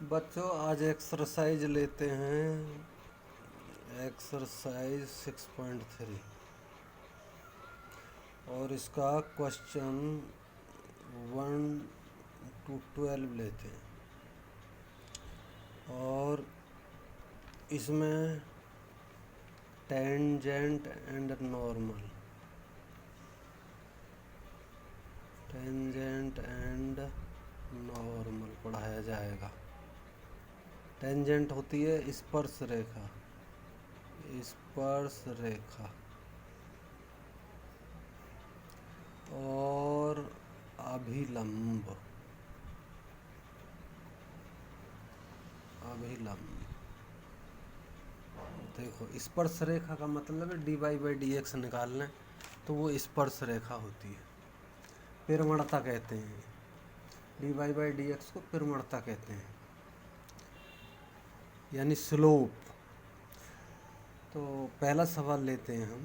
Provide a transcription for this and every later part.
बच्चों आज एक्सरसाइज लेते हैं। एक्सरसाइज 6.3 और इसका क्वेश्चन 1 to 12 लेते हैं। और इसमें tangent and normal, tangent and normal पढ़ाया जाएगा। टेंजेंट होती है स्पर्श रेखा, स्पर्श रेखा। और अभिलंब, अभिलंब देखो स्पर्श रेखा का मतलब है dy बाई डी एक्स निकालना है, तो वो स्पर्श रेखा होती है। पिरमणता कहते हैं, dy बाई डी एक्स को पिरमणता कहते हैं, यानी स्लोप। तो पहला सवाल लेते हैं हम।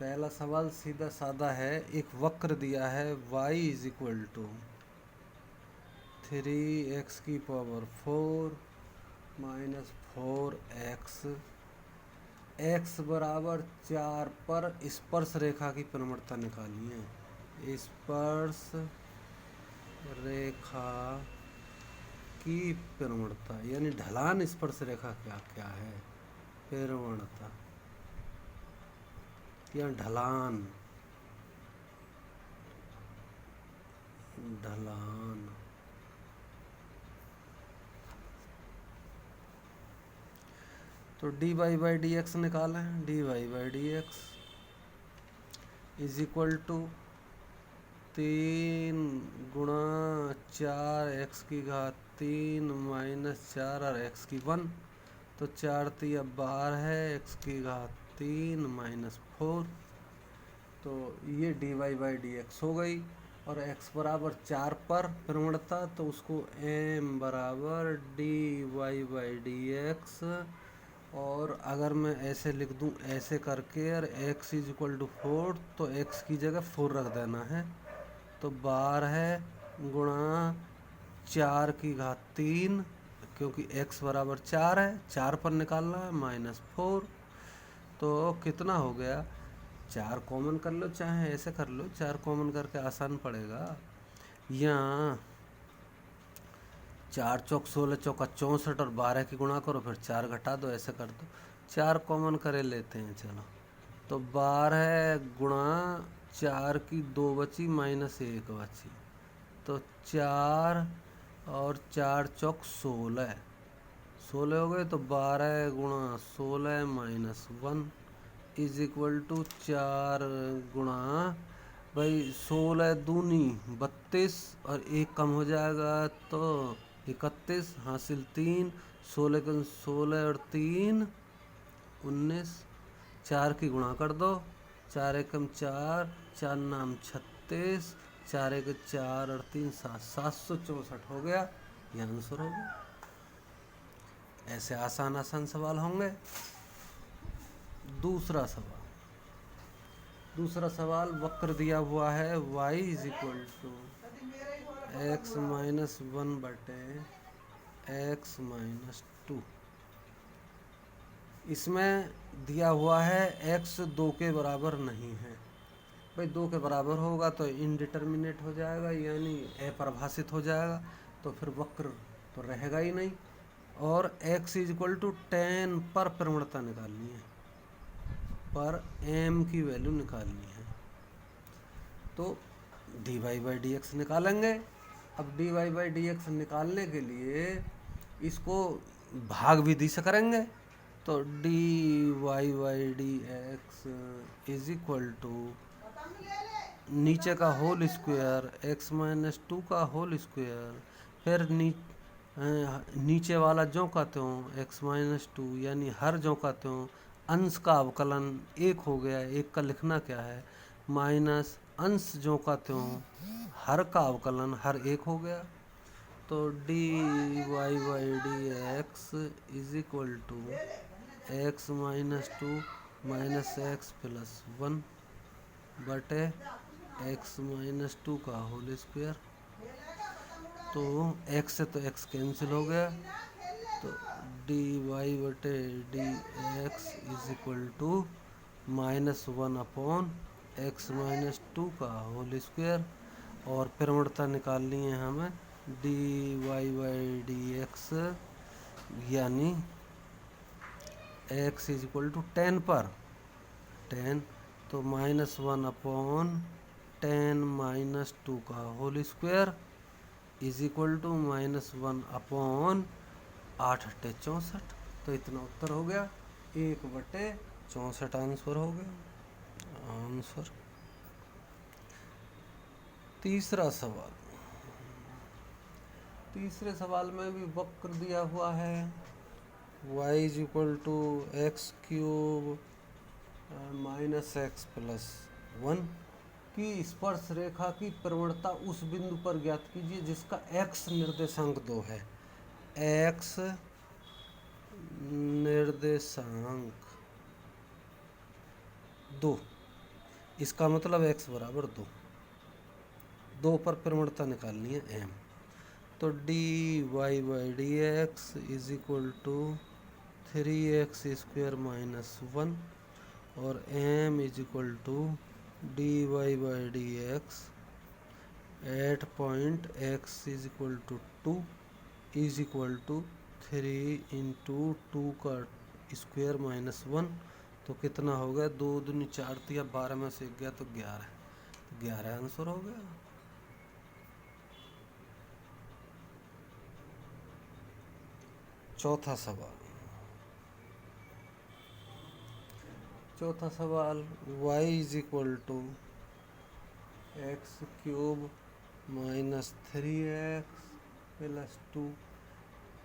पहला सवाल सीधा साधा है। एक वक्र दिया है y is equal to 3x⁴ minus 4x, x बराबर 4 पर स्पर्श रेखा की परिमणता निकालिए। स्पर्श रेखा की परिमणता यानी ढलान स्पर्श रेखा क्या क्या है? परिमणता या ढलान, ढलान। तो dy बाई डी एक्स निकालें। dy by D X is equal to 3 × 4 x³ minus 4 और x⁴। तो 4 × 12 है, x³ माइनस 4। तो ये dy बाई डी एक्स हो गई। और x बराबर 4 पर परिमणता, तो उसको m बराबर dy बाई डी एक्स। और अगर मैं ऐसे लिख दूं ऐसे करके, और x इज इक्वल टू 4, तो x की जगह 4 रख देना है। तो 12 गुणा 4⁻3, क्योंकि x बराबर 4 है, 4 पर निकालना है, माइनस 4। तो कितना हो गया? 4 कॉमन कर लो, चाहे ऐसे कर लो, 4 कॉमन करके आसान पड़ेगा। यहाँ 4 चौक 16, चौका 64, और 12 की गुणा करो, फिर 4 घटा दो, ऐसे कर दो। 4 कॉमन करे लेते हैं, चलो। तो 12 गुणा 4 की 2 बची, माइनस 1 बची। तो 4 और 4 चौक 16, 16 हो गए। तो 12 गुणा 16 माइनस 1 इज इक्वल टू 4 गुणा भाई 16 दूनी 32, और 1 कम हो जाएगा तो 31, हासिल 3। 16 के 16 और 3 19। 4 की गुणा कर दो, 4 एकम 4, 4 नाम 36, 4 एक 4 और 3 7, 764 हो गया। यह आंसर हो गया। ऐसे आसान आसान सवाल होंगे। दूसरा सवाल, दूसरा सवाल वक्र दिया हुआ है y is equal to x minus 1 बटे x माइनस 2। इसमें दिया हुआ है x 2 के बराबर नहीं है। भाई 2 के बराबर होगा तो इनडिटर्मिनेट हो जाएगा, यानी अपरिभाषित हो जाएगा, तो फिर वक्र तो रहेगा ही नहीं। और x इज इक्वल टू 10 पर परिमणता निकालनी है, पर m की वैल्यू निकालनी है। तो dy बाई डी एक्स निकालेंगे। अब dy बाई डी एक्स निकालने के लिए इसको भाग विधि से करेंगे। तो dy by D X is equal to नीचे का होल स्क्वायर x माइनस 2 का होल स्क्वायर, फिर नीचे वाला जो का त्यों x माइनस 2, यानी हर जो का त्यों अंश का अवकलन 1 हो गया। 1 का लिखना क्या है? माइनस अंश जो का त्यों हर का अवकलन हर 1 हो गया। तो dy by D X is equal to x minus 2 minus x plus 1 बटे x माइनस 2 का होल स्क्वायर। तो x से तो x कैंसिल हो गया, तो डी वाई बटे D X is equal to -1/x-2 का होल स्क्वायर। और प्रवणता निकालनी है हमें D Y by D X, यानी x इज इक्वल टू 10 पर 10, तो -1/10-2 का whole square is equal to -1/8/64। तो इतना उत्तर हो गया, 1/64 आंसर हो गया आंसर। तीसरा सवाल, तीसरे सवाल में भी वक्र दिया हुआ है y is equal to x³ -x+1 की स्पर्श रेखा की प्रवणता उस बिंदु पर ज्ञात कीजिए जिसका x निर्देशांक 2 है। x निर्देशांक 2, इसका मतलब x बराबर 2 पर प्रवणता निकालनी है m। तो D Y by D X is equal to 3x² - 1 और m is equal to D Y by D X at point x is equal to 2 is equal to 3 × 2 का स्क्वायर -1। तो कितना हो गया, 2 दूनी 4 या 12 में से गया तो 11, 11 आंसर हो गया। चौथा सवाल, y is equal to x³ -3x+2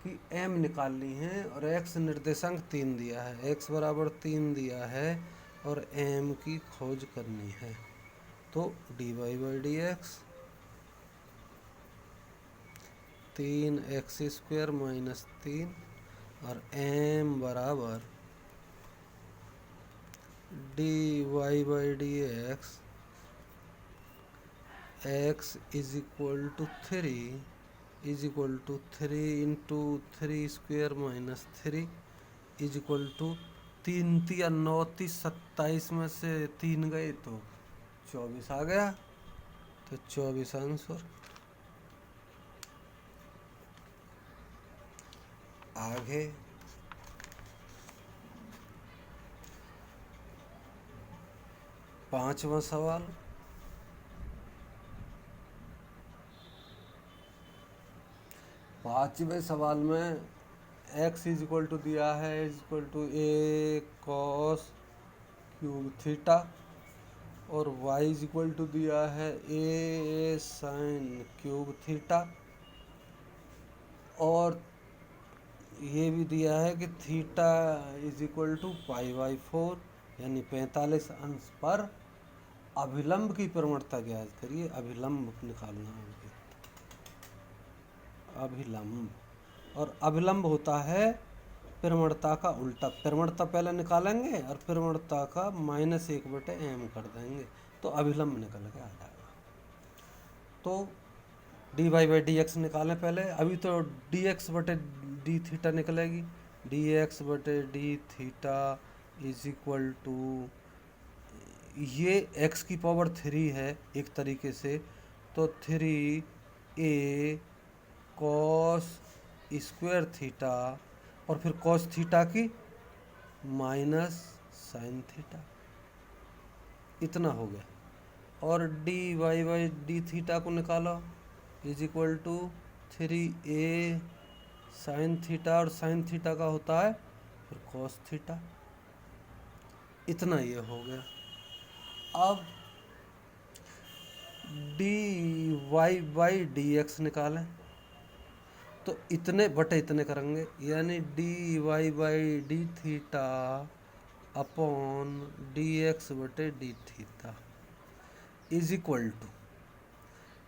की m निकालनी है और x निर्देशांक 3 दिया है, x बराबर 3 दिया है और m की खोज करनी है। तो D Y by D X 3x² - 3 और m बराबर D Y by D X x is equal to 3 × 3² - 3 is equal to 3 × 9 = 27 में से 3 गए तो 24 आ गया, तो 24 आंसर। आगे पांचवा सवाल, पांचवें सवाल में x इज इक्वल टू दिया है is equal to a cos³ theta और y इज इक्वल टू दिया है a sin³ थीटा और ये भी दिया है कि थीटा इज इक्वल टू π/4 यानी 45 अंश पर अभिलंब की प्रवणता ज्ञात करिए। अभिलंब निकालना है, अभिलंब, और अभिलंब होता है प्रवणता का उल्टा। प्रवणता पहले निकालेंगे और प्रवणता का -1/m कर देंगे तो अभिलंब निकल के आ जाएगा। तो D Y by D X निकालें पहले, अभी तो डी एक्स बटे डी थीटा निकलेगी। डी एक्स बटे D theta is equal to, ये x की पावर 3 है एक तरीके से, तो 3a cos² थीटा और फिर cos थीटा की माइनस साइन थीटा, इतना हो गया। और D Y by D theta को निकालो is equal to 3a sine theta और साइन थीटा का होता है फिर cos थीटा, इतना ये हो गया। अब D Y by D X निकालें तो इतने बटे इतने करेंगे, यानी D Y by D theta upon D X बटे D theta is equal to,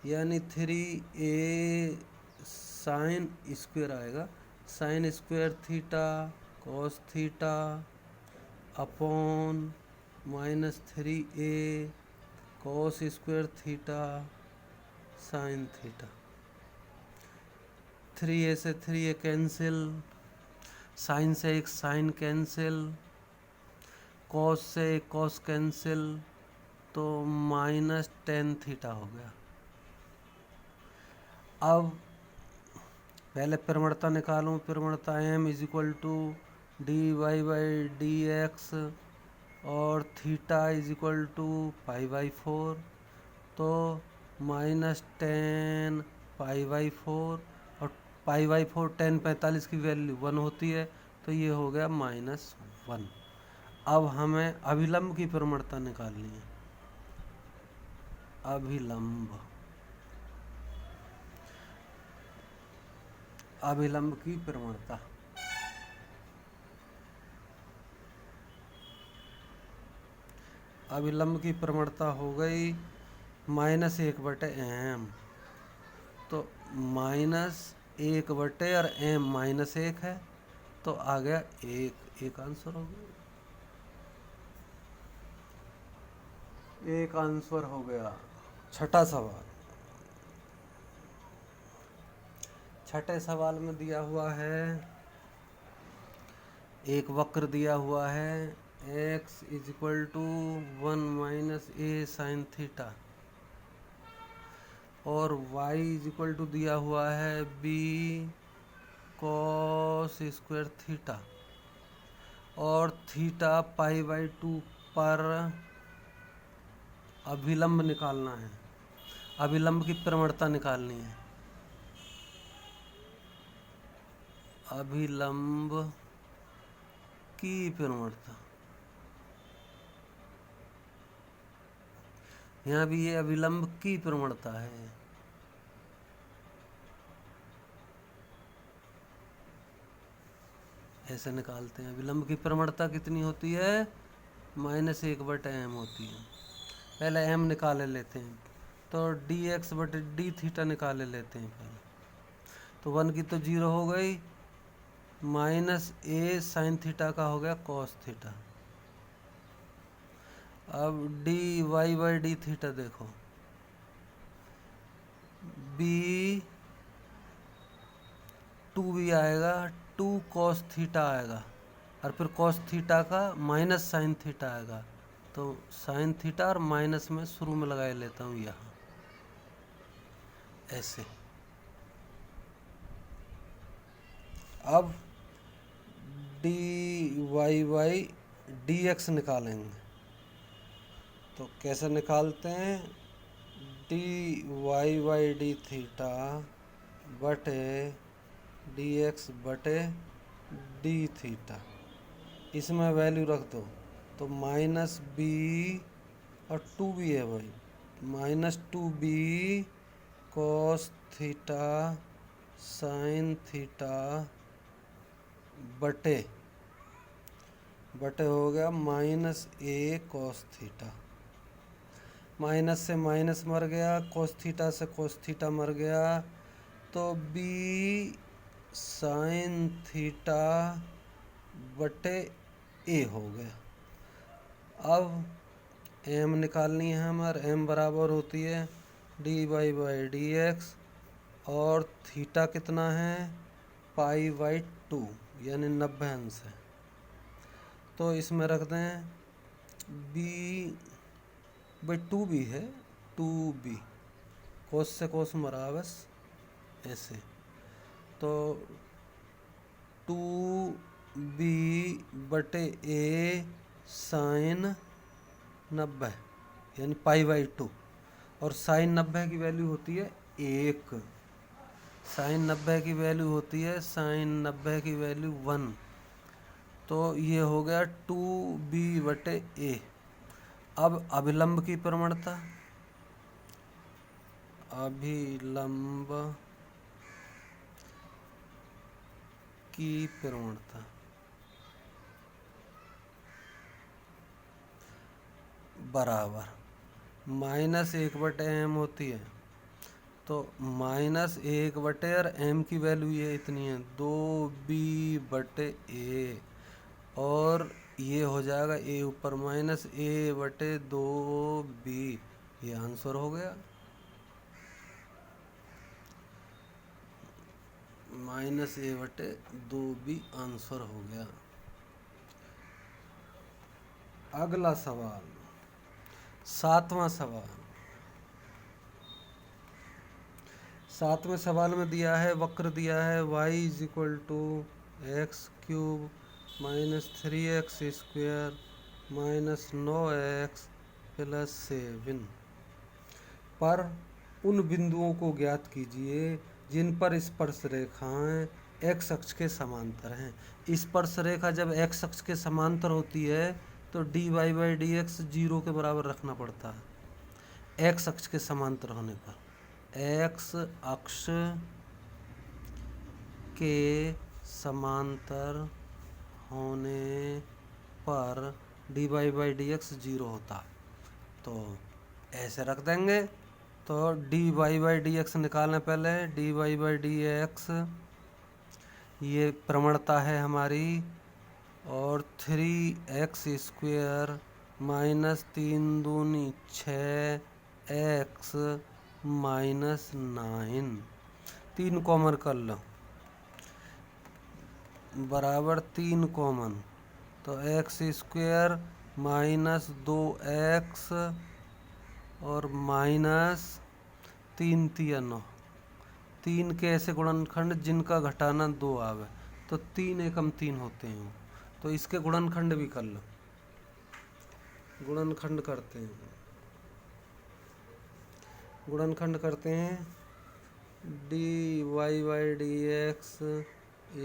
यानी 3a sin² आएगा, sin² theta cos theta upon -3a cos² theta sin theta. 3a से 3a कैंसिल, साइन से एक साइन कैंसिल, कॉस से एक cos cancel, तो -tan theta हो गया। अब पहले प्रवणता निकालूं, प्रवणता m = dy/dx और थीटा = π/4, तो -tan π/4 और π/4 tan 45 की वैल्यू 1 होती है, तो ये हो गया -1। अब हमें अभिलंब की प्रवणता निकालनी है। अभिलंब की प्रवणता, अभिलंब की प्रवणता हो गई -1/m, तो -1/, और m -1 है, तो आ गया 1 आंसर हो गया। एक आंसर हो गया। छठा सवाल, छठे सवाल में दिया हुआ है, एक वक्र दिया हुआ है x = 1 - a sin थीटा, और y = दिया हुआ है b cos स्क्वायर थीटा, और थीटा π/2 पर अभिलंब निकालना है, अभिलंब की प्रवणता निकालनी है। अभिलंब की प्रवणता, यहाँ भी ये अभिलंब की प्रवणता है। ऐसे निकालते हैं। अभिलंब की प्रवणता कितनी होती है? -1/m होती है। पहले m निकाले लेते हैं, तो dx/d थीटा निकाले लेते हैं पहले, तो 1 की तो 0 हो गई, -a sin थीटा का हो गया cos थीटा। अब dy/d थीटा देखो, b 2b आएगा, 2 cos थीटा आएगा, और फिर cos थीटा का माइनस साइन थीटा आएगा, तो साइन थीटा और माइनस में शुरू में लगा लेता हूँ यहाँ, ऐसे। अब dy/dx निकालेंगे, तो कैसे निकालते हैं? dy/d थीटा बटे dx/d थीटा, इसमें वैल्यू रख दो, तो -b और 2b है भाई, -2b cos theta sine theta बटे हो गया -a cos थीटा। माइनस से माइनस मर गया, cos थीटा से cos थीटा मर गया, तो b साइन थीटा बटे a हो गया। अब m निकालनी है हमारे, m बराबर होती है dy/dx, और थीटा कितना है? π/2 यानी 90 अंश है, तो इसमें रख दें b/2b है, 2b, कोस से कोस मरा बस ऐसे, तो 2b/a साइन 90 यानी π/2, और साइन 90 की वैल्यू होती है 1, साइन 90 की वैल्यू होती है, साइन 90 की वैल्यू 1, तो ये हो गया 2b/a। अब अभिलंब की प्रवणता, अभिलंब की प्रवणता बराबर -1/m होती है, तो -1/, और m की वैल्यू ये इतनी है 2b/a, और ये हो जाएगा a ऊपर -a/2b, ये आंसर हो गया। -a/2 भी आंसर हो गया। अगला सवाल, 7वां सवाल। 7वें सवाल में दिया है, वक्र दिया है y = x³ - 3x² - 9x + 7 पर उन बिंदुओं को ज्ञात कीजिए जिन पर स्पर्श रेखाएं x अक्ष के समांतर हैं। स्पर्श रेखा जब x अक्ष के समांतर होती है तो dy/dx 0 के बराबर रखना पड़ता है। x अक्ष के समांतर होने पर, x अक्ष के समांतर होने पर dy/dx 0 होता, तो ऐसे रख देंगे। तो dy/dx निकालने पहले, dy/dx ये प्रवणता है हमारी, और 3x² - 3 दूनी 6x - 9 3 कॉमन कर लो, बराबर 3 कॉमन, तो x² - 2x और -3 तिया 9। 3 के ऐसे गुणनखंड जिनका घटाना 2 आवे, तो 3 एकम 3 होते हैं, तो इसके गुणनखंड भी कर लो। गुणनखंड करते हैं, गुणनखंड करते हैं। dy/dx =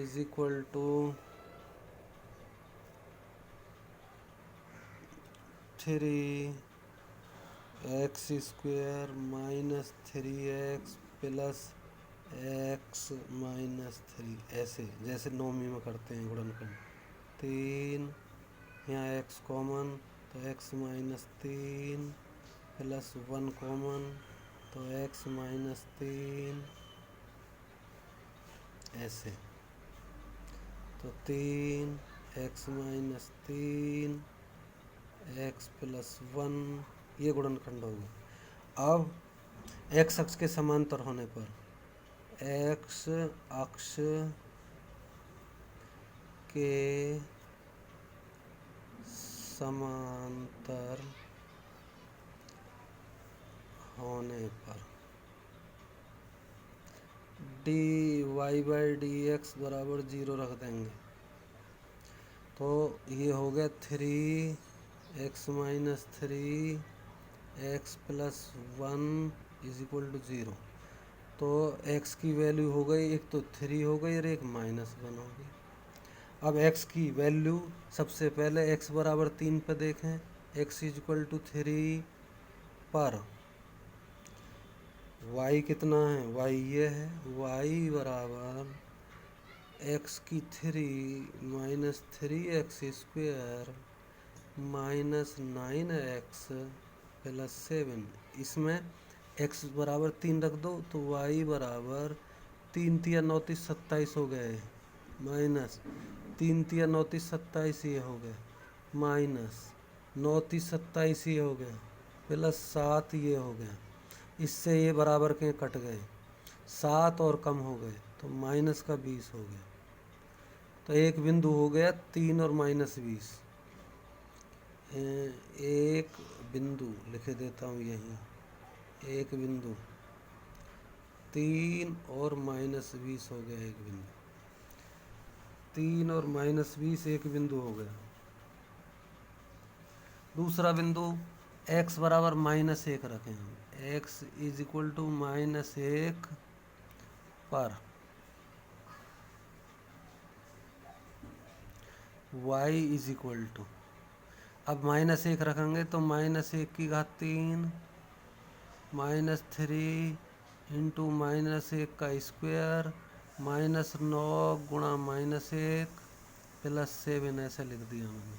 3x² - 3x + x - 3, ऐसे जैसे नौवीं में करते हैं गुणनखंड। 3 यहाँ x कॉमन, तो x - 3 + 1 कॉमन, तो x - 3 ऐसे, तो 3x - 3 x + 1 ये गुणनखंड होगा। अब x अक्ष के समांतर होने पर, x अक्ष के समांतर होने पर dy/dx बराबर 0 रख देंगे, तो ये हो गया 3x - 3 x + 1 = 0। तो x की वैल्यू हो गई, एक तो 3 हो गई और एक -1 हो गई। अब x की वैल्यू सबसे पहले x बराबर 3 पर देखें, x = 3 पर y कितना है, y ये है, y बराबर x की 3 - 3x² - 9x + 7। इसमें x बराबर 3 रख दो, तो y बराबर 3 तिया 9 30 27 हो गए, माइनस 3 तिया 9 30 27 ये हो गए, माइनस 9 30 27 ये हो गया, प्लस 7 ये हो गया। इससे ये बराबर के कट गए, 7 और कम हो गए, तो -20 हो गया। तो एक बिंदु हो गया 3 और -20। एक बिंदु लिख देता हूँ यहीं, एक बिंदु 3 और -20 हो गया, एक बिंदु 3 और -20 एक बिंदु हो गया। दूसरा बिंदु x बराबर -1 रखें हम, x = -1 पर y = अब -1 रखेंगे तो -1 की घात 3 -3 इंटू -1 का स्क्वायर -9 गुणा -1 + 7 ऐसे लिख दिया मैंने।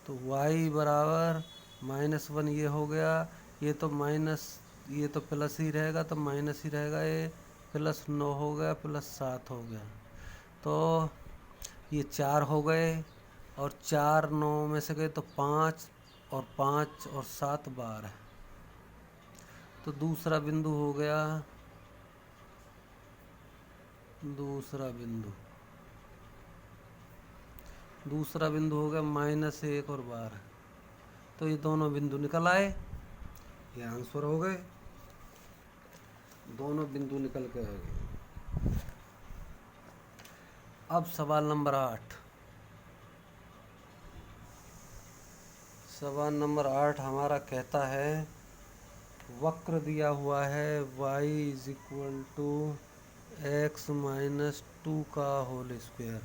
तो y बराबर -1 ये हो गया, ये तो माइनस, ये तो प्लस ही रहेगा, तो माइनस ही रहेगा, ये +9 हो गया, +7 हो गया, तो ये 4 हो गए, और 4 9 में से गए तो 5, और 5 और 7 12। तो दूसरा बिंदु हो गया दूसरा बिंदु हो गया -1 और 12। तो ये दोनों बिंदु निकल आए, ये आंसर हो गए, दोनों बिंदु निकल के आ गए। अब सवाल नंबर 8। सवाल नंबर 8 हमारा कहता है वक्र दिया हुआ है y = x - 2 का होल स्क्वायर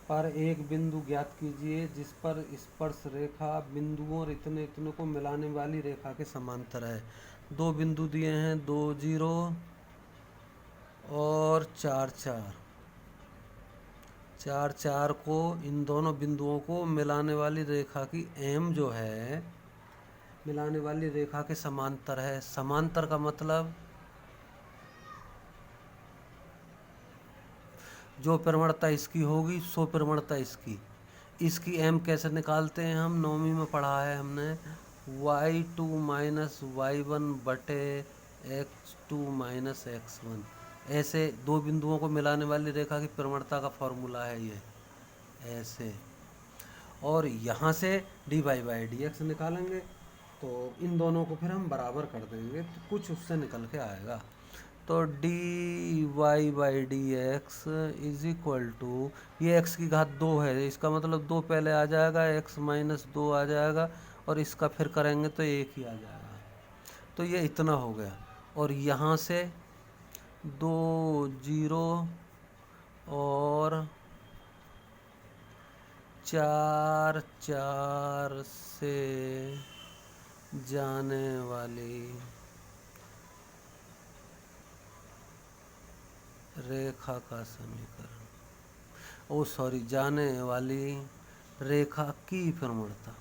पर एक बिंदु ज्ञात कीजिए जिस पर स्पर्श रेखा बिंदुओं और इतने इतने को मिलाने वाली रेखा के समांतर है। दो बिंदु दिए हैं, 2 0 और 4 4। 4 4 को, इन दोनों बिंदुओं को मिलाने वाली रेखा की m जो है मिलाने वाली रेखा के समांतर है। समांतर का मतलब जो प्रवणता इसकी होगी सो प्रवणता इसकी m कैसे निकालते हैं हम, नौवीं में पढ़ा है हमने, y2 - y1 बटे x2 - x1। ऐसे दो बिंदुओं को मिलाने वाली रेखा की प्रवणता का फॉर्मूला है ये, ऐसे। और यहाँ से dy/dx निकालेंगे तो इन दोनों को फिर हम बराबर कर देंगे तो कुछ उससे निकल के आएगा। तो dy/dx = ये x की घात 2 है, इसका मतलब 2 पहले आ जाएगा, x - 2 आ जाएगा और इसका फिर करेंगे तो 1 ही आ जाएगा। तो ये इतना हो गया। और यहाँ से 2 0 और 4 4 से जाने वाली रेखा का समीकरण, जाने वाली रेखा की प्रवणता।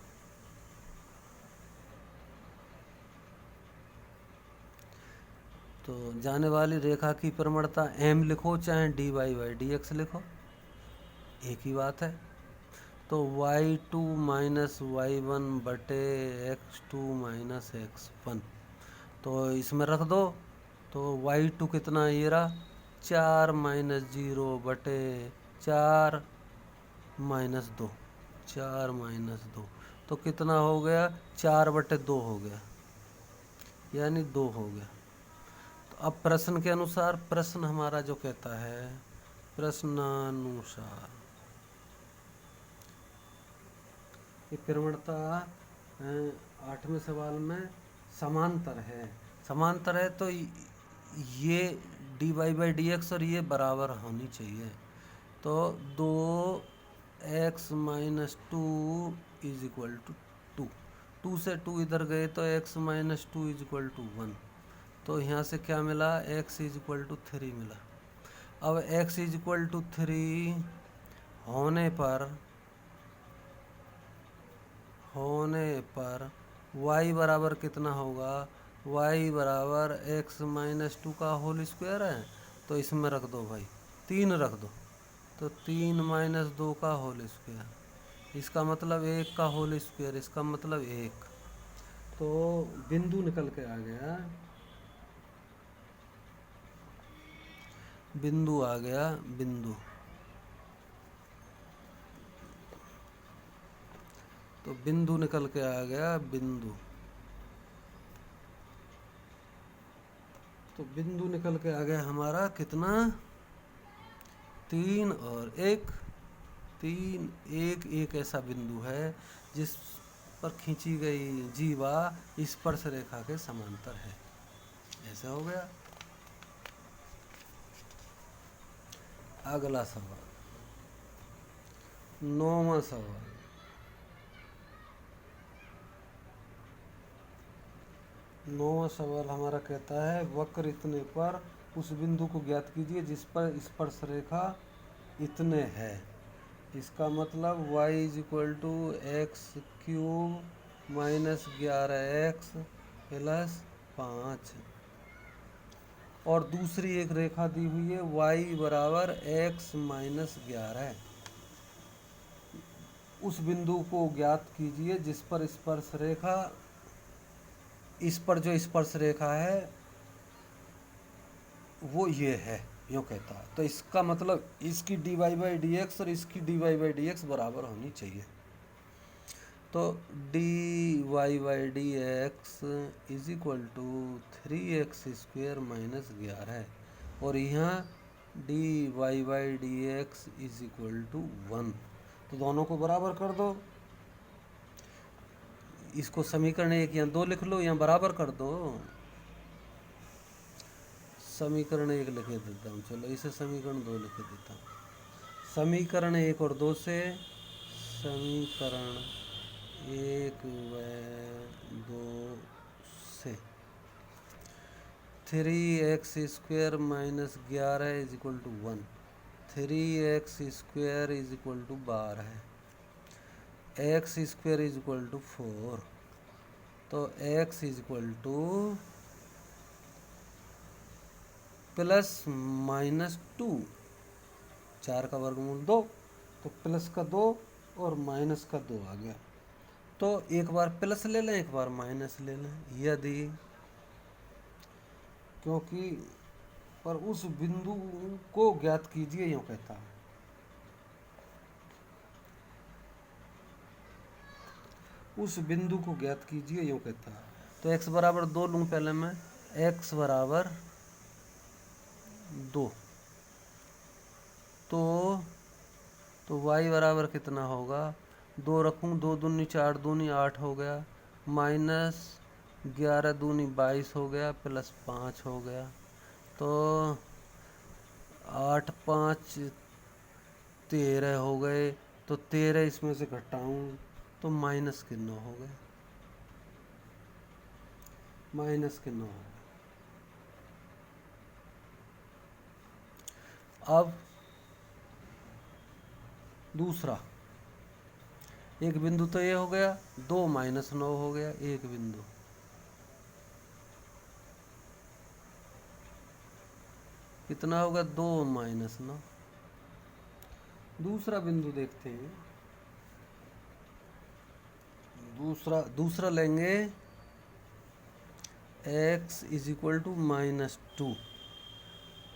तो जाने वाली रेखा की प्रवणता m लिखो चाहे dy/dx लिखो, एक ही बात है। तो y2 - y1 बटे x2 - x1, तो इसमें रख दो। तो y2 कितना ये रहा 4 - 0 बटे 4 - 2, 4 - 2, तो कितना हो गया 4 बटे 2 हो गया, यानी 2 हो गया। तो अब प्रश्न के अनुसार, प्रश्न हमारा जो कहता है, प्रश्नानुसार ये प्रवणता 8वें सवाल में समांतर है तो ये dy/dx और ये बराबर होनी चाहिए। तो 2x - 2 = 2, 2 से 2 इधर गए तो x - 2 = 1। तो यहाँ से क्या मिला, x = 3 मिला। अब x = 3 होने पर y बराबर कितना होगा, y बराबर x - 2 का होल स्क्वायर है। तो इसमें रख दो भाई, 3 रख दो, तो 3 - 2 का होल स्क्वायर, इसका मतलब 1 का होल स्क्वायर, इसका मतलब 1। तो बिंदु निकल के आ गया, बिंदु आ गया, तो बिंदु निकल के आ गया, तो बिंदु निकल के आ गया हमारा कितना, 3 और 1। 3 1 एक ऐसा बिंदु है जिस पर खींची गई जीवा स्पर्श रेखा के समांतर है। ऐसा हो गया। अगला सवाल, 9वां सवाल। 9वां सवाल हमारा कहता है वक्र इतने पर उस बिंदु को ज्ञात कीजिए जिस पर स्पर्श रेखा इतने है। इसका मतलब y = x³ - 11x + 5। और दूसरी एक रेखा दी हुई है y बराबर x - 11। उस बिंदु को ज्ञात कीजिए जिस पर स्पर्श रेखा, इस पर जो स्पर्श रेखा है वो ये है, यूँ कहता है। तो इसका मतलब इसकी D Y by D X और इसकी D Y by D X बराबर होनी चाहिए। तो D Y by D X is equal to 3x² minus 11 और यहाँ D Y by D X is equal to 1। तो दोनों को बराबर कर दो। इसको समीकरण 1 या 2 लिख लो या बराबर कर दो। समीकरण 1 लिखे देता हूँ, चलो इसे समीकरण 2 लिखे देता हूँ। समीकरण 1 और 2 से समीकरण 1 व 2 से 3x² minus 11 is equal to 1, 3x² is equal to 12 है, x² इज इक्वल टू 4। तो x is equal to plus minus 2, 4 का वर्गमूल 2, तो प्लस का 2 और माइनस का 2 आ गया। तो एक बार प्लस ले लें, एक बार माइनस ले लें, यदि क्योंकि पर उस बिंदु को ज्ञात कीजिए, यूँ कहता है। उस बिंदु को ज्ञात कीजिए, यूँ कहता है। तो x बराबर 2 लूँ पहले मैं, x बराबर 2, तो y बराबर कितना होगा, 2 रखूँ, 2 दूनी 4 दूनी 8 हो गया, माइनस 11 दूनी 22 हो गया, प्लस 5 हो गया। तो 8 5 13 हो गए, तो 13 इसमें से घटाऊँ तो माइनस के 9 हो गए, माइनस के 9 हो गए। अब दूसरा एक बिंदु तो ये हो गया, 2 माइनस 9 हो गया एक बिंदु। कितना होगा, 2 माइनस 9। दूसरा बिंदु देखते हैं। दूसरा लेंगे x is equal to minus 2,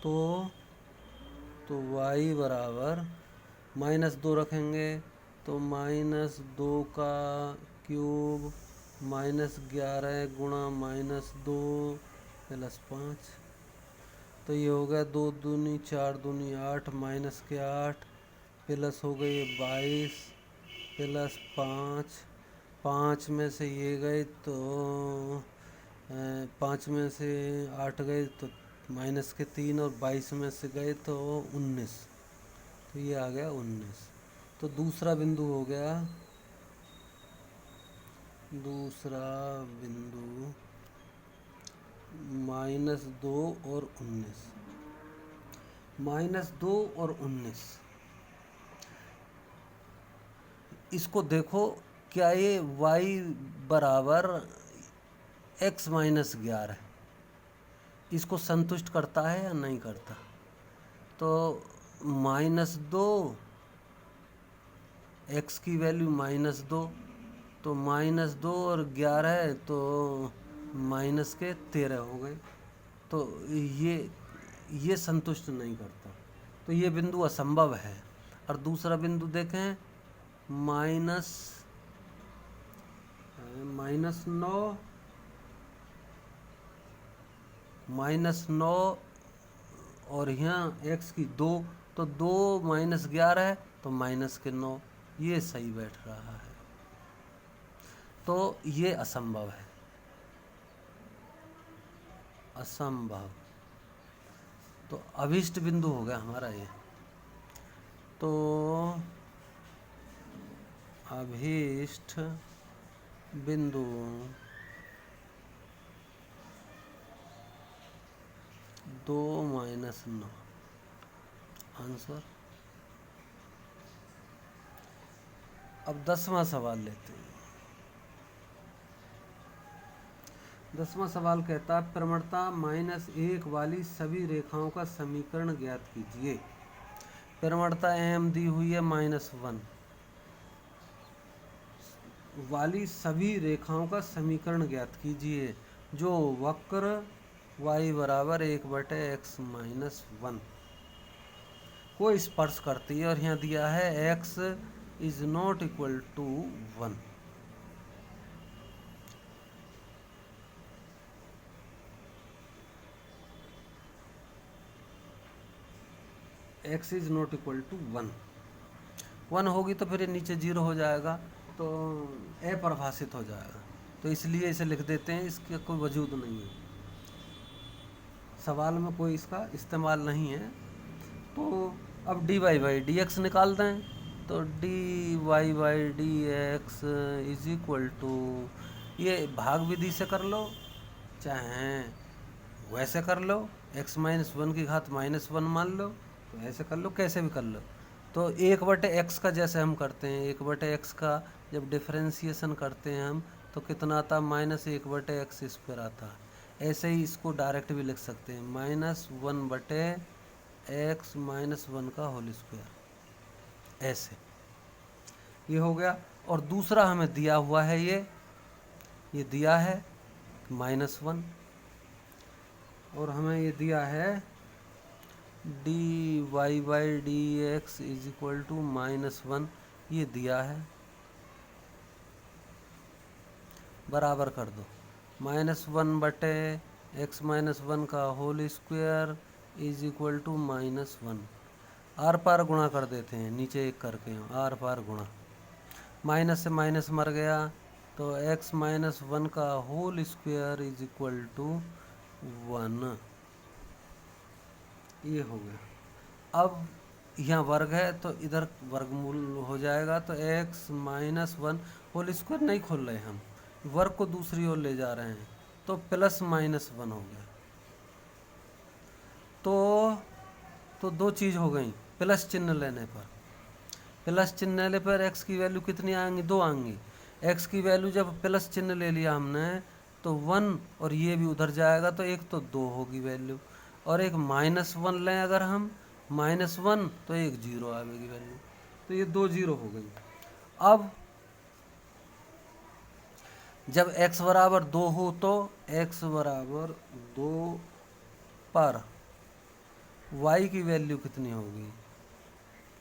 तो y बराबर माइनस 2 रखेंगे, तो माइनस 2 का क्यूब माइनस 11 गुणा माइनस 2 प्लस 5। तो ये हो गया 2 दूनी 4 दूनी 8, माइनस के 8, प्लस हो गई 22 प्लस 5, 5 में से ये गए तो 5 में से 8 गए तो माइनस के 3 और 22 में से गए तो 19, तो ये आ गया 19। तो दूसरा बिंदु हो गया, दूसरा बिंदु माइनस 2 और 19, माइनस 2 और 19। इसको देखो, क्या ये y बराबर x माइनस 11 इसको संतुष्ट करता है या नहीं करता। तो माइनस 2, x की वैल्यू माइनस 2, तो माइनस 2 और 11 है तो माइनस के 13 हो गए। तो ये संतुष्ट नहीं करता, तो ये बिंदु असंभव है। और दूसरा बिंदु देखें, माइनस 9 और यहाँ x की 2, तो 2 माइनस 11 है तो माइनस के 9, ये सही बैठ रहा है। तो ये असंभव है, असंभव। तो अभीष्ट बिंदु हो गया हमारा ये। तो अभीष्ट बिंदु 2 माइनस 9 आंसर। अब 10वां सवाल लेते हैं। 10वां सवाल कहता है, प्रवणता -1 वाली सभी रेखाओं का समीकरण ज्ञात कीजिए। प्रवणता m दी हुई है -1 वाली सभी रेखाओं का समीकरण ज्ञात कीजिए जो वक्र y बराबर 1/x -1 को स्पर्श करती है, और यहाँ दिया है x is not equal to 1। x is not equal to 1 होगी तो फिर ये नीचे 0 हो जाएगा, तो अपरिभाषित हो जाएगा, तो इसलिए इसे लिख देते हैं, इसका कोई वजूद नहीं है, सवाल में कोई इसका इस्तेमाल नहीं है। तो अब dy बाई डी एक्स निकाल दें, तो dy by D X is equal to, ये भाग विधि से कर लो चाहे वैसे कर लो, x माइनस 1 की घात -1 मान लो, तो ऐसे कर लो, कैसे भी कर लो। तो 1/x का जैसे हम करते हैं, 1/x का जब डिफरेंशिएशन करते हैं हम, तो कितना आता, -1/x² आता। ऐसे ही इसको डायरेक्ट भी लिख सकते हैं, -1/x -1 का होल स्क्वायर, ऐसे ये हो गया। और दूसरा हमें दिया हुआ है, ये दिया है -1, और हमें ये दिया है dy by D X is equal to -1, ये दिया है, बराबर कर दो, -1/x -1 का whole square is equal to -1, आर पार गुणा कर देते हैं, नीचे एक करके आर पार गुणा, माइनस से माइनस मर गया, तो x -1 का whole square is equal to 1, ये हो गया। अब यहाँ वर्ग है तो इधर वर्गमूल हो जाएगा, तो x -1 होल स्क्वायर नहीं खोल रहे हम, वर्ग को दूसरी ओर ले जा रहे हैं, तो +-1 हो गया। तो दो चीज़ हो गई, प्लस चिन्ह लेने पर, प्लस चिन्ह लेने पर x की वैल्यू कितनी आएंगी, 2 आएंगी। x की वैल्यू जब प्लस चिन्ह ले लिया हमने, तो 1 और ये भी उधर जाएगा, तो एक तो 2 होगी वैल्यू, और एक -1 लें अगर हम, -1 तो एक 0 आएगी वैल्यू, तो ये 2 0 हो गई। अब जब x बराबर 2 हो, तो x बराबर 2 पर y की वैल्यू कितनी होगी,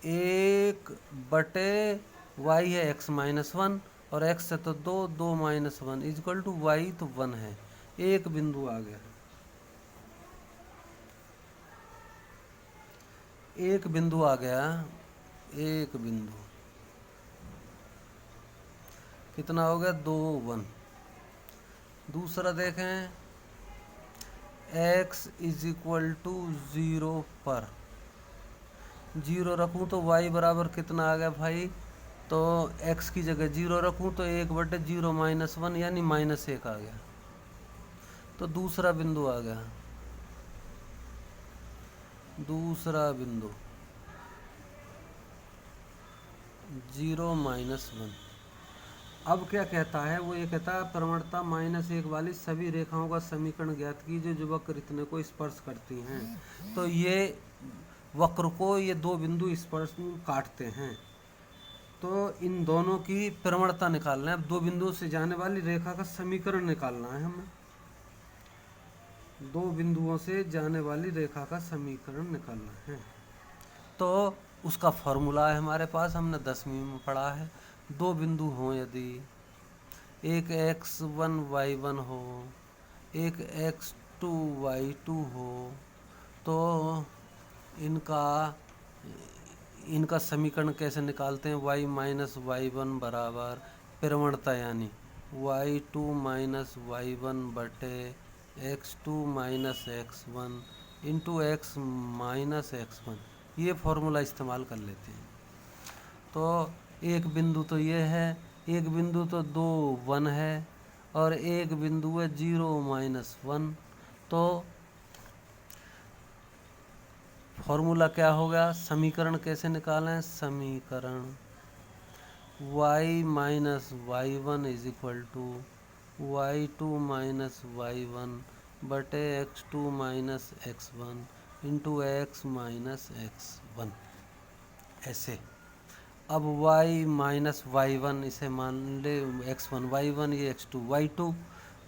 1/y है x -1, और x है तो 2, 2 - 1 इक्वल टू y, तो 1 है, एक बिंदु आ गया, एक बिंदु आ गया, एक बिंदु कितना हो गया, 2 1। दूसरा देखें, x इज इक्वल टू 0 पर 0 रखूँ तो y बराबर कितना आ गया भाई, तो x की जगह 0 रखूँ तो 1/0 -1 यानी -1 आ गया, तो दूसरा बिंदु आ गया, दूसरा बिंदु 0 -1। अब क्या कहता है, वो ये कहता है प्रवणता -1 वाली सभी रेखाओं का समीकरण ज्ञात कीजिए जो वक्र इतने को स्पर्श करती हैं। तो ये वक्र को ये दो बिंदु स्पर्श काटते हैं, तो इन दोनों की प्रवणता निकालना है। अब दो बिंदुओं से जाने वाली रेखा का समीकरण निकालना है हमें, दो बिंदुओं से जाने वाली रेखा का समीकरण निकालना है। तो उसका फॉर्मूला है हमारे पास, हमने 10वीं में पढ़ा है। दो बिंदु हों यदि, एक x1 y1 हो, एक x2 y2 हो, तो इनका समीकरण कैसे निकालते हैं, y - y1 बराबर प्रवणता यानी y2 - y1 बटे x2 - x1 into x - x1, ये फॉर्मूला इस्तेमाल कर लेते हैं। तो एक बिंदु तो ये है, एक बिंदु तो 2 1 है, और एक बिंदु है 0 -1। तो फॉर्मूला क्या हो गया, समीकरण कैसे निकालें, समीकरण y - y1 is equal to y2 - y1 बटे x2 - x1 into x - x1, ऐसे। अब y - y1 इसे मान ले x1 y1, ये x2 y2,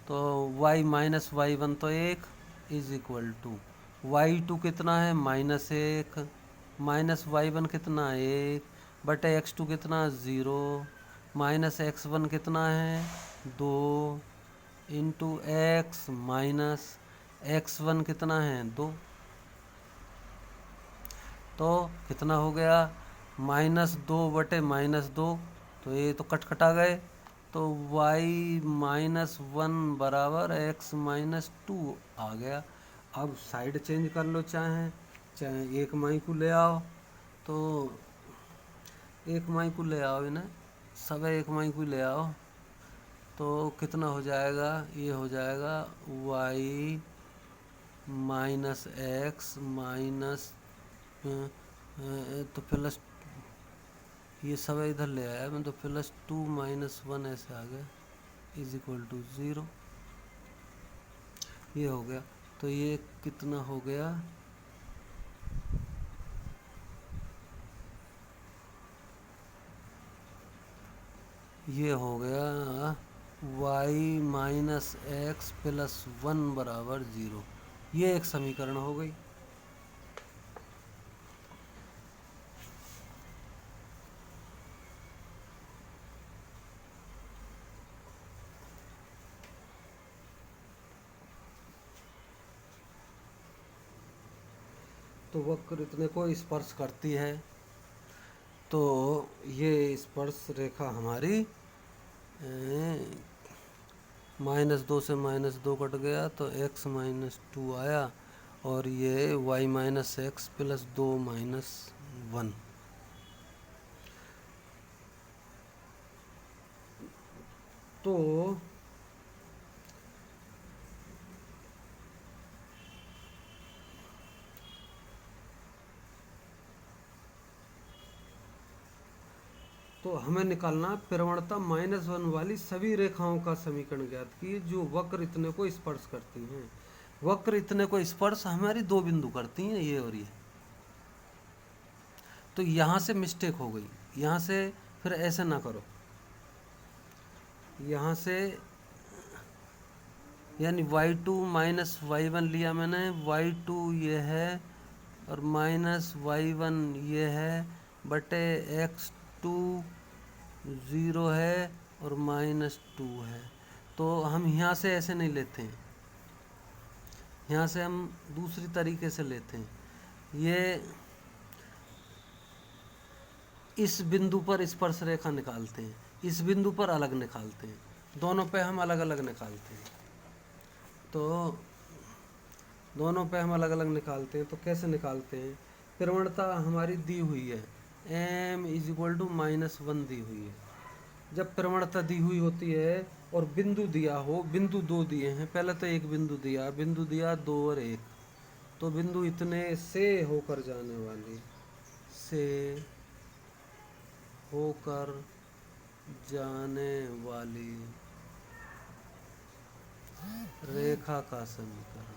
तो y - y1 तो 1 इज इक्वल टू y2 कितना है -1, माइनस वाई वन कितना है 1 बटे एक्स टू कितना 0 माइनस एक्स वन कितना है 2 into x minus X one कितना है 2। तो कितना हो गया -2/-2, तो ये तो कट आ गए। तो y -1 बराबर x -2 आ गया। अब साइड चेंज कर लो, चाहे एक माई को ले आओ, तो एक माई को ले आओ, इन्हें सब एक माई को ले आओ, तो कितना हो जाएगा, ये हो जाएगा y माइनस एक्स माइनस तो प्लस, ये सब इधर ले आया मैं, तो +2 - 1 ऐसे आ गया = 0। ये हो गया। तो ये कितना हो गया, ये हो गया y - x + 1 बराबर 0। ये एक समीकरण हो गई। तो वक्र इतने को स्पर्श करती है, तो ये स्पर्श रेखा हमारी -2 से -2 कट गया, तो x -2 आया, और ये y - x + 2 - 1। तो हमें निकालना प्रवणता -1 वाली सभी रेखाओं का समीकरण ज्ञात कीजिए जो वक्र इतने को स्पर्श करती हैं। वक्र इतने को स्पर्श हमारी दो बिंदु करती हैं, ये और ये। तो यहाँ से मिस्टेक हो गई, यहाँ से फिर ऐसे ना करो, यहाँ से यानी y2 - y1 लिया मैंने, y2 ये है और -y1 ये है, बटे x2 0 है और -2 है। तो हम यहाँ से ऐसे नहीं लेते हैं, यहाँ से हम दूसरी तरीके से लेते हैं। ये इस बिंदु पर स्पर्श रेखा निकालते हैं, इस बिंदु पर अलग निकालते हैं, दोनों पे हम अलग अलग निकालते हैं। तो दोनों पे हम अलग अलग निकालते हैं, तो कैसे निकालते हैं, प्रवणता हमारी दी हुई है m = -1 दी हुई है। जब प्रवणता दी हुई होती है और बिंदु दिया हो, बिंदु दो दिए हैं, पहले तो एक बिंदु दिया 2 और 1, तो बिंदु इतने से होकर जाने वाली, से होकर जाने वाली रेखा का समीकरण।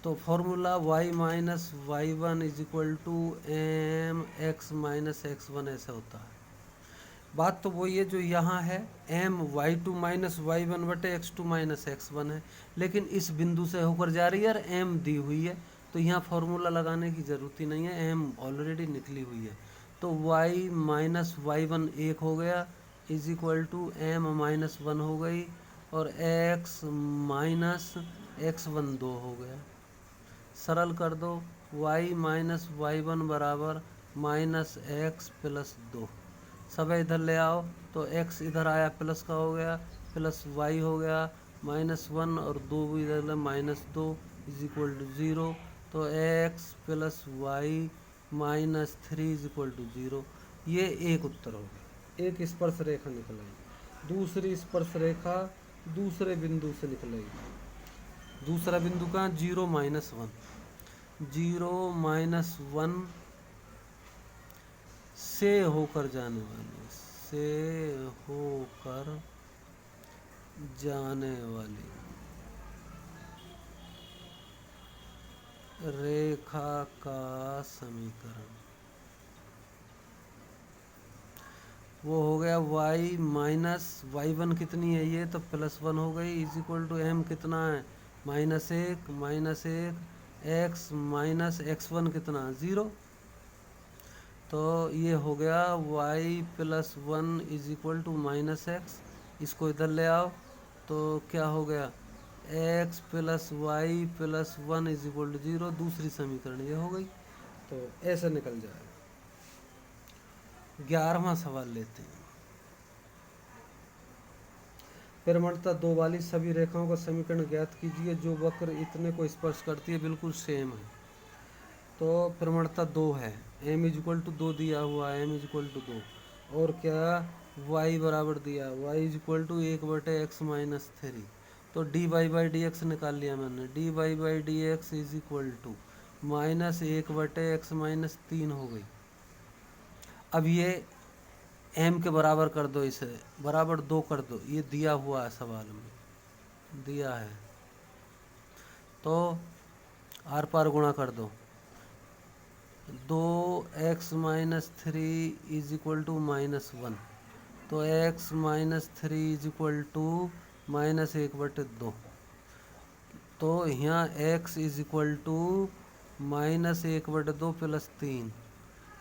तो formula y - y1 = mx - x1 ऐसा होता है। बात तो वही है जो यहाँ है, m y2 - y1 बटे x2 - x1 है, लेकिन इस बिंदु से होकर जा रही है और m दी हुई है, तो यहाँ फॉर्मूला लगाने की ज़रूरत ही नहीं है, m ऑलरेडी निकली हुई है। तो y - y1 1 हो गया = m - 1 हो गई, और x - x1 2 हो गया। सरल कर दो, y - y1 बराबर -x + 2, सब इधर ले आओ, तो x इधर आया प्लस का हो गया, प्लस y हो गया -1 और 2 इधर -2 = 0। तो x + y -3 = 0। ये एक उत्तर हो गया। एक स्पर्श रेखा निकलेगी, दूसरी स्पर्श रेखा दूसरे बिंदु से निकलेगी। दूसरा बिंदु कहाँ, 0 - 1, 0 - 1 से होकर जाने वाली, से होकर जाने वाली रेखा का समीकरण वो हो गया y - y1 कितनी है, ये तो +1 हो गई = m कितना है -1 एक्स माइनस x1 कितना 0। तो ये हो गया y+1 is equal to -x। इसको इधर ले आओ तो क्या हो गया x+y+1 इज इक्वल टू 0। दूसरी समीकरण ये हो गई। तो ऐसे निकल जाएगा। 11वां सवाल लेते हैं। परिमणता 2 वाली सभी रेखाओं का समीकरण ज्ञात कीजिए जो वक्र इतने को स्पर्श करती है। बिल्कुल सेम है। तो परिमणता 2 है, m इज इक्वल टू 2 दिया हुआ है, m इज इक्वल टू 2 और क्या y बराबर दिया, y is equal to 1/x-3। तो dy/dx निकाल लिया मैंने। dy/dx is equal to -1/x-3 हो गई। अब ये m के बराबर कर दो, इसे बराबर 2 कर दो। ये दिया हुआ है, सवाल में दिया है। तो आर पार गुणा कर दो। 2x-3 is equal to -1। तो x-3 इज इक्वल टू -1/2। तो यहाँ x इज इक्वल टू -1/2 + 3।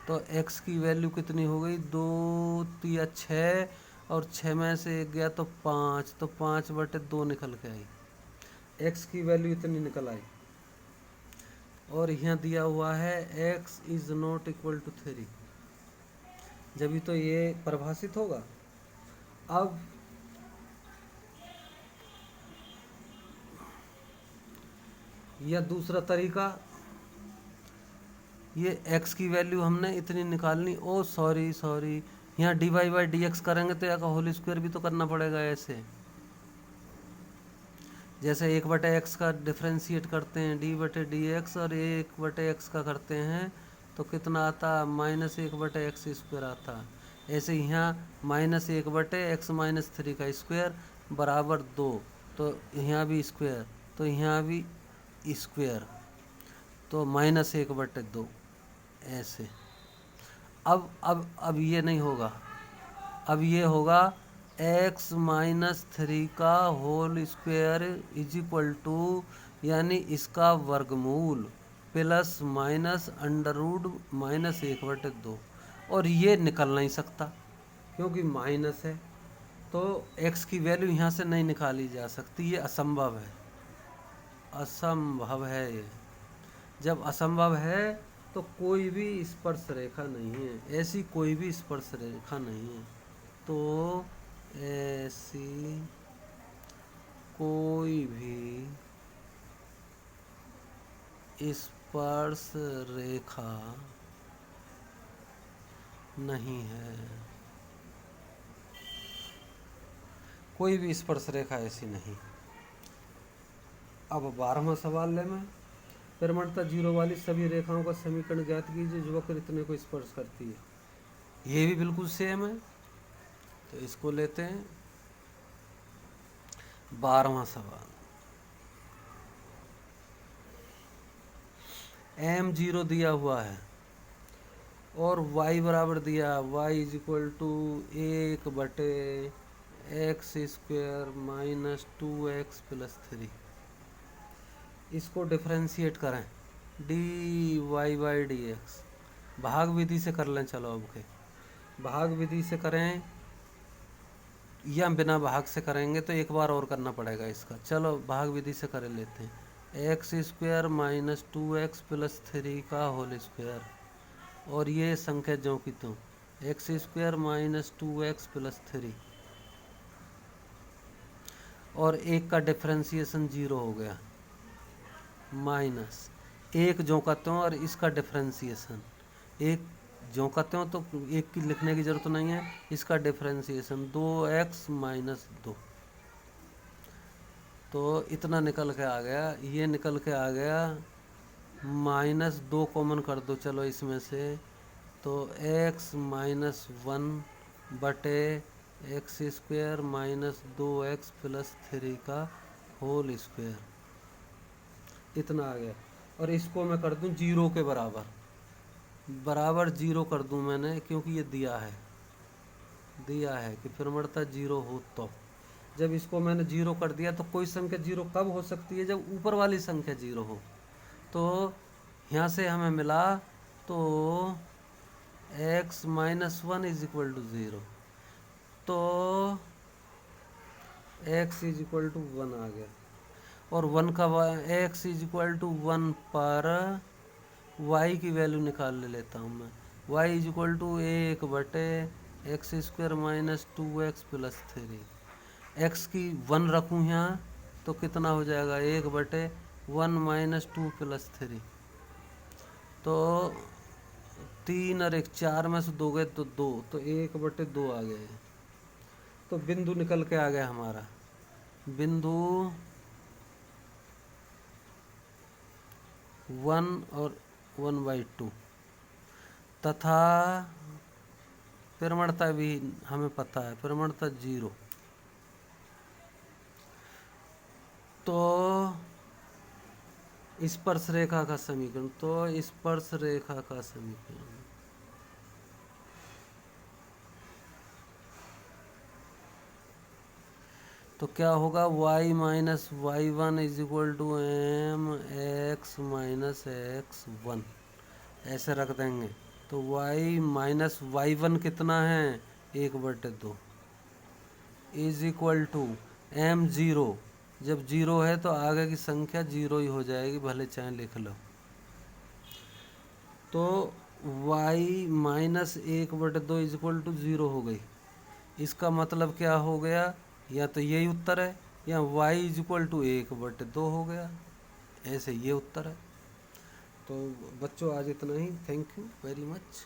तो x की वैल्यू कितनी हो गई 2 3 6 और 6 में से 1 गया तो 5। तो 5/2 निकल के आई। x की वैल्यू इतनी निकल आई। और यहाँ दिया हुआ है x is not equal to 3, जब तो ये परिभाषित होगा। अब यह दूसरा तरीका, ये x की वैल्यू हमने इतनी निकालनी। ओ सॉरी यहाँ dy/dx करेंगे तो यहाँ का होल स्क्वायर भी तो करना पड़ेगा। ऐसे जैसे 1/x का डिफ्रेंशिएट करते हैं d/dx और 1/x का करते हैं तो कितना आता -1/x² आता। ऐसे यहाँ -1/x-3 का स्क्वायर बराबर 2। तो यहाँ भी स्क्वायर, तो यहाँ भी स्क्वायर, तो -1/2 ऐसे। अब ये नहीं होगा। अब ये होगा x-3 का whole square is equal to, यानी इसका वर्गमूल प्लस माइनस अंडररूट -1/2। और ये निकल नहीं सकता क्योंकि माइनस है। तो x की वैल्यू यहाँ से नहीं निकाली जा सकती। ये असंभव है, असंभव है ये। जब असंभव है तो कोई भी स्पर्श रेखा नहीं है, ऐसी कोई भी स्पर्श रेखा नहीं है। तो ऐसी कोई भी स्पर्श रेखा नहीं है, कोई भी स्पर्श रेखा ऐसी नहीं। अब 12वां सवाल ले मैं। परिमणता 0 वाली सभी रेखाओं का समीकरण ज्ञात कीजिए जो वक्र इतने को स्पर्श करती है। ये भी बिल्कुल सेम है, तो इसको लेते हैं। 12वां सवाल, m0 दिया हुआ है और y बराबर दिया, y is equal to 1/x² -2x + 3। इसको डिफरेंशिएट करें dy/dx। भाग विधि से कर लें। चलो अब के भाग विधि से करें या बिना भाग से करेंगे तो एक बार और करना पड़ेगा इसका। चलो भाग विधि से कर लेते हैं। x² -2x + 3 का होल स्क्वायर, और ये संख्या जो की तो x² -2x + 3, और एक का डिफ्रेंशिएशन 0 हो गया, माइनस एक जो करते हो और इसका डिफ्रेंशिएशन एक जो करते हो तो एक की लिखने की जरूरत नहीं है। इसका डिफ्रेंशिएशन 2x - 2। तो इतना निकल के आ गया, ये निकल के आ गया। -2 कॉमन कर दो चलो इसमें से, तो x - 1/x² -2x + 3 का होल स्क्वायर, इतना आ गया। और इसको मैं कर दूं 0 के बराबर, 0 कर दूं मैंने, क्योंकि ये दिया है कि परिमणता 0 हो तो जब इसको मैंने जीरो कर दिया तो कोई संख्या जीरो कब हो सकती है? जब ऊपर वाली संख्या जीरो हो। तो यहाँ से हमें मिला तो x minus one is equal to zero, तो x is equal to one आ गया। और वन का x is equal to one पर y की वैल्यू निकाल लेता हूँ मैं। y इज इक्वल टू एक बटे x square minus two x plus three. X की वन रखूँ यहाँ तो कितना हो जाएगा? एक बटे one minus two plus three. तो तीन और एक चार में से दो गए तो दो, तो एक बटे दो आ गए। तो बिंदु निकल के आ गया हमारा। बिंदु वन और वन बाई टू तथा प्रवणता भी हमें पता है, प्रवणता जीरो। तो स्पर्श रेखा का समीकरण, तो स्पर्श रेखा का समीकरण तो क्या होगा? y minus Y one is equal to M X minus X one, ऐसे रख देंगे। तो y माइनस वाई वन कितना है? एक बटे दो is equal to M zero. जब जीरो है तो आगे की संख्या जीरो ही हो जाएगी, भले चाहे लिख लो। तो y माइनस एक बटे दो इज इक्वल टू ज़ीरो हो गई। इसका मतलब क्या हो गया? या तो यही उत्तर है, या y इज इक्वल टू एक बटे दो हो गया, ऐसे ये उत्तर है। तो बच्चों आज इतना ही। Thank you very much.